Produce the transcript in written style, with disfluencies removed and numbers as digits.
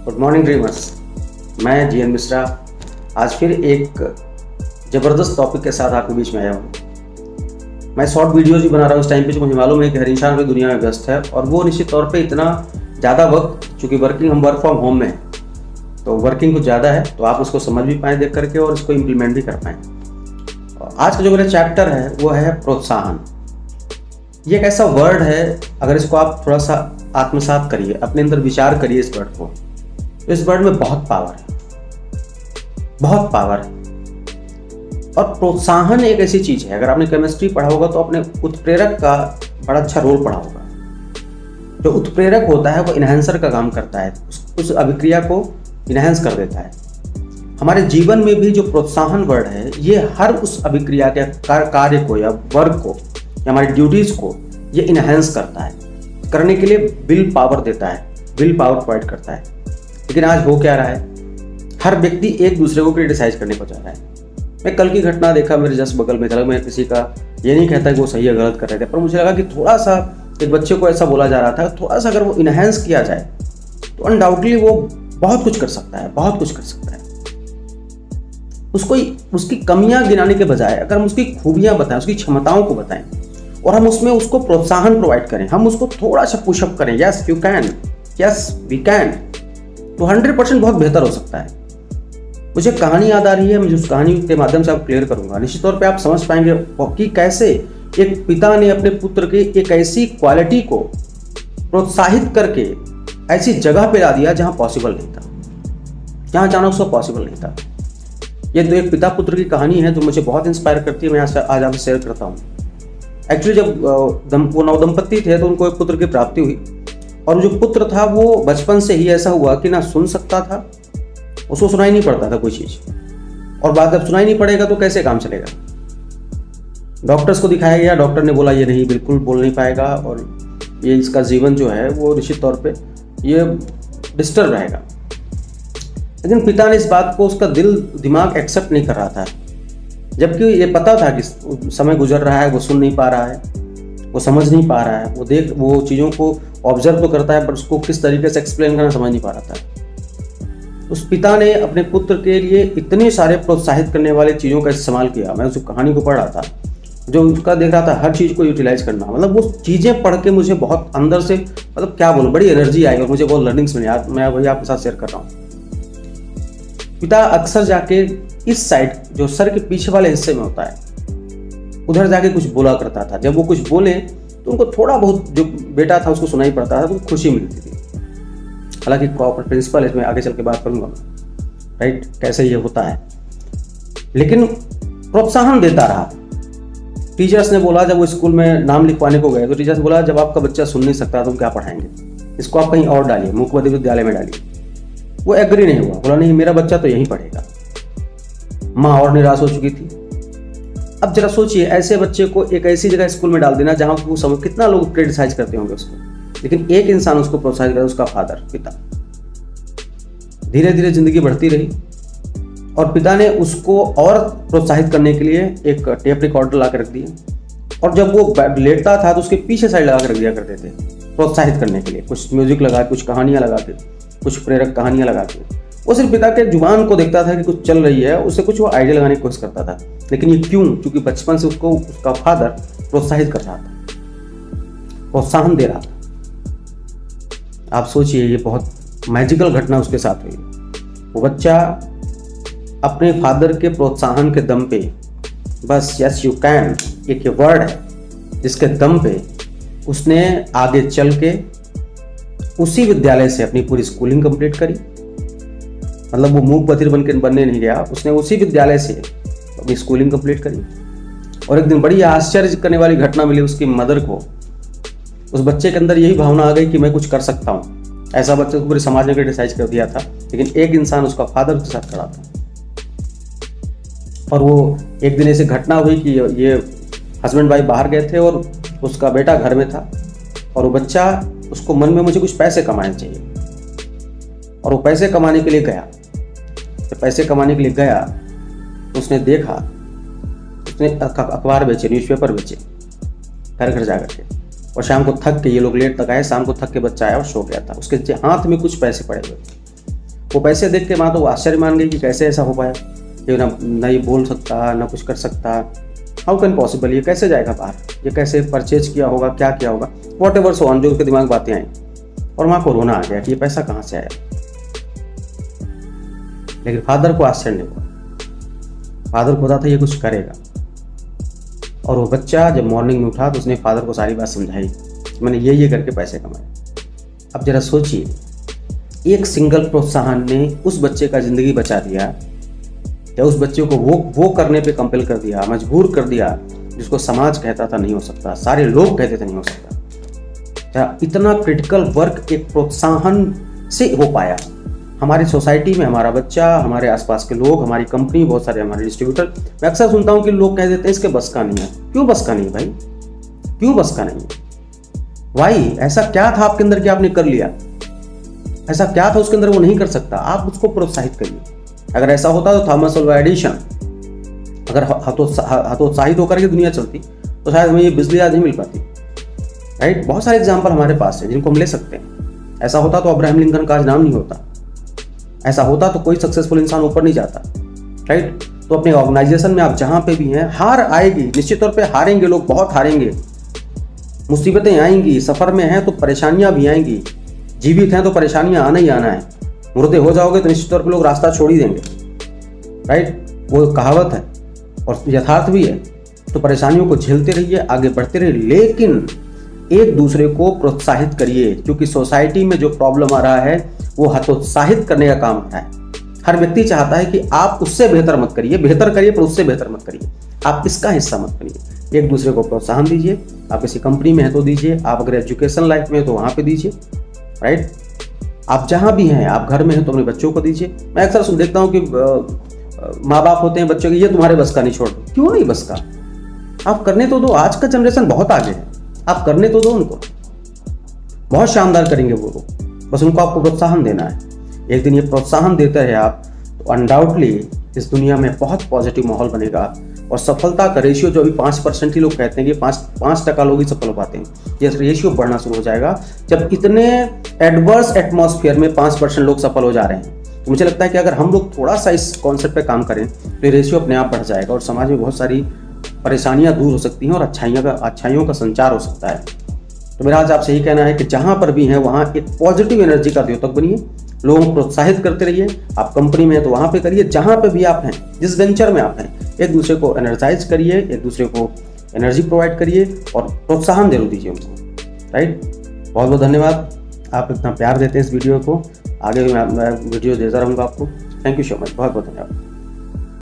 Good morning dreamers. मैं GN Mishra आज फिर एक ज़बरदस्त टॉपिक के साथ आपके बीच में आया हूँ। मैं शॉर्ट वीडियोज़ भी बना रहा हूँ इस टाइम पे, जो मुझे मालूम है कि हर इंसान पूरी दुनिया में व्यस्त है और वो निश्चित तौर पे इतना ज़्यादा वक्त, चूँकि हम वर्क फ्रॉम होम में हैं तो वर्किंग कुछ ज़्यादा है, तो आप उसको समझ भी पाएँ देख करके और इसको इम्प्लीमेंट भी कर पाएँ। आज का जो मेरा चैप्टर है वो है प्रोत्साहन। ये एक ऐसा वर्ड है, अगर इसको आप थोड़ा सा आत्मसात करिए, अपने अंदर विचार करिए इस वर्ड को, तो इस वर्ड में बहुत पावर है, बहुत पावर है। और प्रोत्साहन एक ऐसी चीज है, अगर आपने केमिस्ट्री पढ़ा होगा तो आपने उत्प्रेरक का बड़ा अच्छा रोल पढ़ा होगा। जो उत्प्रेरक होता है वो इनहेंसर का काम करता है, उस अभिक्रिया को इनहेंस कर देता है। हमारे जीवन में भी जो प्रोत्साहन वर्ड है, ये हर उस अभिक्रिया के कार्य को या वर्क को या हमारी ड्यूटीज को ये इनहेंस करता है, करने के लिए विल पावर देता है, विल पावर प्रोवाइड करता है। लेकिन आज हो क्या रहा है, हर व्यक्ति एक दूसरे को क्रिटिसाइज करने को चाह रहा है। मैं कल की घटना देखा, मेरे जस्ट बगल में था, मैं किसी का ये नहीं कहता कि वो सही है गलत कर रहे थे, पर मुझे लगा कि थोड़ा सा एक बच्चे को ऐसा बोला जा रहा था, थोड़ा सा अगर वो इनहेंस किया जाए तो अनडाउटली वो बहुत कुछ कर सकता है, बहुत कुछ कर सकता है। उसको उसकी कमियां गिनाने के बजाय अगर हम उसकी खूबियां बताएं, उसकी क्षमताओं को बताएं और हम उसमें उसको प्रोत्साहन प्रोवाइड करें, हम उसको थोड़ा सा पुशअप करें, yes you can, yes we can, तो 100% बहुत बेहतर हो सकता है। मुझे कहानी याद आ रही है, मुझे उस कहानी के माध्यम से आप क्लियर करूंगा। निश्चित तौर पे आप समझ पाएंगे कि कैसे एक पिता ने अपने पुत्र की एक ऐसी क्वालिटी को प्रोत्साहित करके ऐसी जगह पे ला दिया जहां पॉसिबल नहीं था, जहां जाना उसको पॉसिबल नहीं था। ये तो एक पिता पुत्र की कहानी है जो मुझे बहुत इंस्पायर करती है, मैं आज आपसे शेयर करता हूँ। एक्चुअली जब वो नवदंपति थे तो उनको एक पुत्र की प्राप्ति हुई, और जो पुत्र था वो बचपन से ही ऐसा हुआ कि ना सुन सकता था, उसको सुनाई नहीं पड़ता था कोई चीज़, और बात जब सुनाई नहीं पड़ेगा तो कैसे काम चलेगा। डॉक्टर्स को दिखाया गया, डॉक्टर ने बोला ये नहीं, बिल्कुल बोल नहीं पाएगा और ये इसका जीवन जो है वो निश्चित तौर पे ये डिस्टर्ब रहेगा। लेकिन पिता ने इस बात को, उसका दिल दिमाग एक्सेप्ट नहीं कर रहा था, जबकि ये पता था कि समय गुजर रहा है, वो सुन नहीं पा रहा है, वो समझ नहीं पा रहा है, वो चीज़ों को ऑब्जर्व तो करता है पर उसको किस तरीके से एक्सप्लेन करना समझ नहीं पा रहा था। उस पिता ने अपने पुत्र के लिए इतने सारे प्रोत्साहित करने वाले चीज़ों का इस्तेमाल किया। मैं उस कहानी को पढ़ रहा था, जो उसका देख रहा था, हर चीज़ को यूटिलाइज करना, मतलब वो चीज़ें पढ़ के मुझे बहुत अंदर से, मतलब क्या बोलूँ, बड़ी एनर्जी आई और मुझे बहुत लर्निंग्स मिली। आज मैं वही आपके साथ शेयर कर रहा हूँ। पिता अक्सर जाके इस साइड, जो सर के पीछे वाले हिस्से में होता है, उधर जाके कुछ बोला करता था। जब वो कुछ बोले तो उनको थोड़ा बहुत, जो बेटा था उसको सुनाई पड़ता था, तो खुशी मिलती थी। हालांकि कॉर्पोरेट प्रिंसिपल, इसमें आगे चल के बात करूंगा मैं, राइट, कैसे ये होता है। लेकिन प्रोत्साहन देता रहा। टीचर्स ने बोला, जब वो स्कूल में नाम लिखवाने को गए तो टीचर्स ने बोला, जब आपका बच्चा सुन नहीं सकता तो हम क्या पढ़ाएंगे, इसको आप कहीं और डालिए, मुख्य विद्यालय में डालिए। वो एग्री नहीं हुआ, बोला नहीं, मेरा बच्चा तो यहीं पढ़ेगा। माँ और निराश हो चुकी थी। अब जरा सोचिए, ऐसे बच्चे को एक ऐसी जगह स्कूल में डाल देना जहां वो समझ, कितना लोग क्रिटिसाइज करते होंगे उसको, लेकिन एक इंसान उसको प्रोत्साहित करे, उसका फादर, पिता। धीरे धीरे जिंदगी बढ़ती रही और पिता ने उसको और प्रोत्साहित करने के लिए एक टेप रिकॉर्डर ला कर रख दिया, और जब वो लेटता था तो उसके पीछे साइड लगा कर रख दिया करते थे, प्रोत्साहित करने के लिए। कुछ म्यूजिक लगा, कुछ कहानियां लगा के, कुछ प्रेरक कहानियां लगा के। वो सिर्फ पिता के जुबान को देखता था कि कुछ चल रही है, उससे कुछ वो आइडिया लगाने की कोशिश करता था। लेकिन ये क्यों? क्योंकि बचपन से उसको उसका फादर प्रोत्साहित कर रहा था, प्रोत्साहन दे रहा था। आप सोचिए, ये बहुत मैजिकल घटना उसके साथ हुई। वो बच्चा अपने फादर के प्रोत्साहन के दम पे, बस यस यू कैन एक वर्ड है जिसके दम पे उसने आगे चल के उसी विद्यालय से अपनी पूरी स्कूलिंग कंप्लीट करी। मतलब वो मूक बधिर बनने नहीं गया, उसने उसी विद्यालय से अपनी स्कूलिंग कंप्लीट करी। और एक दिन बड़ी आश्चर्य करने वाली घटना मिली उसकी मदर को। उस बच्चे के अंदर यही भावना आ गई कि मैं कुछ कर सकता हूँ। ऐसा बच्चे को पूरे समाज ने क्रिटिसाइज कर दिया था, लेकिन एक इंसान, उसका फादर, उसके साथ खड़ा था। और वो एक दिन ऐसी घटना हुई कि ये हस्बैंड वाइफ बाहर गए थे और उसका बेटा घर में था, और वो बच्चा, उसको मन में मुझे कुछ पैसे कमाने चाहिए, और वो पैसे कमाने के लिए गया। जब पैसे कमाने के लिए गया तो उसने देखा, उसने अखबार बेचे, न्यूज़पेपर बेचे घर घर जाकर के, और शाम को थक के, ये लोग लेट तक आए, शाम को थक के बच्चा आया और सो गया था। उसके हाथ में कुछ पैसे पड़े हुए थे। वो पैसे देख के माँ तो आश्चर्य मान गई कि कैसे ऐसा हो पाया, ये ना ये बोल सकता ना कुछ कर सकता, हाउ कैन पॉसिबल, ये कैसे जाएगा बाहर, ये कैसे परचेज किया होगा, क्या किया होगा, वॉट एवर सो ऑन, जो उसके दिमाग में बातें आई। और माँ को रोना आ गया कि ये पैसा कहाँ से आया। लेकिन फादर को आश्चर्य नहीं हुआ, फादर को पता था ये कुछ करेगा। और वो बच्चा जब मॉर्निंग में उठा तो उसने फादर को सारी बात समझाई, मैंने ये करके पैसे कमाए। अब जरा सोचिए, एक सिंगल प्रोत्साहन ने उस बच्चे का जिंदगी बचा दिया, या उस बच्चे को वो करने पे कंपेल कर दिया, मजबूर कर दिया जिसको समाज कहता था नहीं हो सकता, सारे लोग कहते थे नहीं हो सकता। इतना क्रिटिकल वर्क एक प्रोत्साहन से हो पाया। हमारी सोसाइटी में हमारा बच्चा, हमारे आसपास के लोग, हमारी कंपनी, बहुत सारे हमारे डिस्ट्रीब्यूटर, मैं अक्सर सुनता हूँ कि लोग कह देते हैं इसके बस का नहीं है। क्यों बस का नहीं भाई, क्यों बस का नहीं है? वाई, ऐसा क्या था आपके अंदर कि आपने कर लिया? ऐसा क्या था उसके अंदर वो नहीं कर सकता? आप उसको प्रोत्साहित करिए। अगर ऐसा होता तो थॉमस अल्वा एडिशन अगर हतोत्साहित होकर के दुनिया चलती तो शायद हमें ये बिजली आज नहीं मिल पाती, राइट। बहुत सारे एग्जाम्पल हमारे पास है जिनको हम ले सकते हैं। ऐसा होता तो अब्राहम लिंकन का आज नाम नहीं होता, ऐसा होता तो कोई सक्सेसफुल इंसान ऊपर नहीं जाता, राइट। तो अपने ऑर्गेनाइजेशन में आप जहां पे भी हैं, हार आएगी, निश्चित तौर पे हारेंगे लोग, बहुत हारेंगे, मुसीबतें आएंगी, सफर में हैं तो परेशानियां भी आएंगी, जीवित हैं तो परेशानियां आना ही आना है। मुर्दे हो जाओगे तो निश्चित तौर पे लोग रास्ता छोड़ ही देंगे, राइट। वो कहावत है और यथार्थ भी है। तो परेशानियों को झेलते रहिए, आगे बढ़ते रहिए, लेकिन एक दूसरे को प्रोत्साहित करिए, क्योंकि सोसाइटी में जो प्रॉब्लम आ रहा है वो हतोत्साहित करने का काम है। हर व्यक्ति चाहता है कि आप उससे बेहतर मत करिए, बेहतर करिए पर उससे बेहतर मत करिए, आप इसका हिस्सा मत बनिए। एक दूसरे को प्रोत्साहन दीजिए। आप किसी कंपनी में हैं तो दीजिए, आप अगर एजुकेशन लाइफ में हैं तो वहाँ पे दीजिए, राइट। आप जहाँ भी हैं, आप घर में हैं तो अपने बच्चों को दीजिए। मैं अक्सर देखता हूँ कि माँ बाप होते हैं बच्चों के, ये तुम्हारे बस का नहीं, छोड़ दो। क्यों नहीं बस का? आप करने तो दो, आज का जनरेशन बहुत आगे है, आप करने तो दो उनको, बहुत शानदार करेंगे वो लोग, बस उनको आपको प्रोत्साहन देना है। एक दिन ये प्रोत्साहन देते हैं आप तो अनडाउटली इस दुनिया में बहुत पॉजिटिव माहौल बनेगा। और सफलता का रेशियो जो अभी 5% ही लोग कहते हैं कि 5% लोग ही सफल हो पाते हैं, ये रेशियो बढ़ना शुरू हो जाएगा जब इतने एडवर्स एटमॉस्फेयर में 5% लोग सफल हो जा रहे हैं। तो मुझे लगता है कि अगर हम लोग थोड़ा सा इस कॉन्सेप्ट पे काम करें तो ये रेशियो अपने आप बढ़ जाएगा और समाज में बहुत सारी परेशानियां दूर हो सकती हैं और अच्छाइयों का संचार हो सकता है। तो मेरा आज आपसे यही कहना है कि जहां पर भी हैं वहां एक पॉजिटिव एनर्जी का द्योतक बनिए, लोगों को प्रोत्साहित करते रहिए। आप कंपनी में हैं तो वहां पे करिए, जहां पे भी आप हैं, जिस वेंचर में आप हैं, एक दूसरे को एनर्जाइज करिए, एक दूसरे को एनर्जी प्रोवाइड करिए और प्रोत्साहन जरूर दीजिए उनको, राइट। बहुत बहुत धन्यवाद, आप इतना प्यार देते हैं इस वीडियो को, आगे भी मैं वीडियो देता रहूँगा आपको। थैंक यू सो मच, बहुत बहुत धन्यवाद।